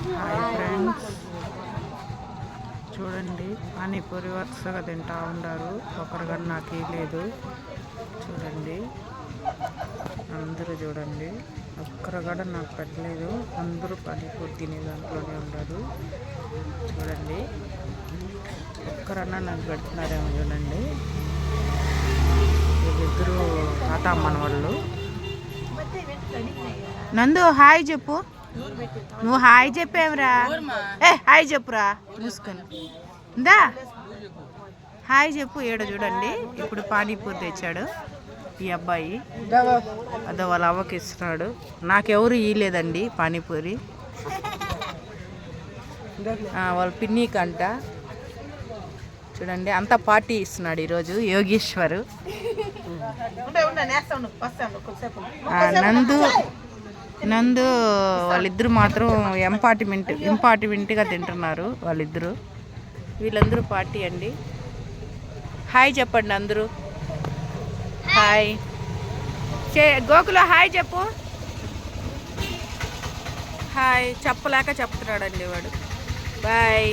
Hi friends, చూడండి పానీపూరి వరుసగా తింటా ఉన్నారు. ఒకరికన్నా నాకు లేదు. చూడండి అందరూ చూడండి, ఒక్కరు కూడా నాకు పెట్టలేదు. అందరూ పానీపూరి తినే దాంట్లోనే ఉన్నారు. చూడండి ఒక్కరన్నా నాకు పెడుతున్నారేమో. చూడండి వీళ్ళిద్దరూ తాత అమ్మన వాళ్ళు. నందు హాయ్ చెప్పు. నువ్వు హాయ్ చెప్పేవరా? హాయ్ చెప్పురా మూసుకొని. ఇందా హాయ్ చెప్పు. ఏడో చూడండి ఇప్పుడు పానీపూరి తెచ్చాడు ఈ అబ్బాయి. అదో వాళ్ళ అవ్వకి ఇస్తున్నాడు. నాకెవరు ఇయ్యలేదండి పానీపూరి. వాళ్ళ పిన్నికంట. చూడండి అంతా పార్టీ ఇస్తున్నాడు ఈరోజు యోగేశ్వర్. నందు వాళ్ళిద్దరు మాత్రం ఇంపార్టిమెంట్గా తింటున్నారు వాళ్ళిద్దరూ. వీళ్ళందరూ పార్టీ అండి. హాయ్ చెప్పండి అందరూ. హాయ్ గోకుల హాయ్ చెప్పు. హాయ్ చెప్పలేక చెప్తున్నాడండి వాడు. బాయ్.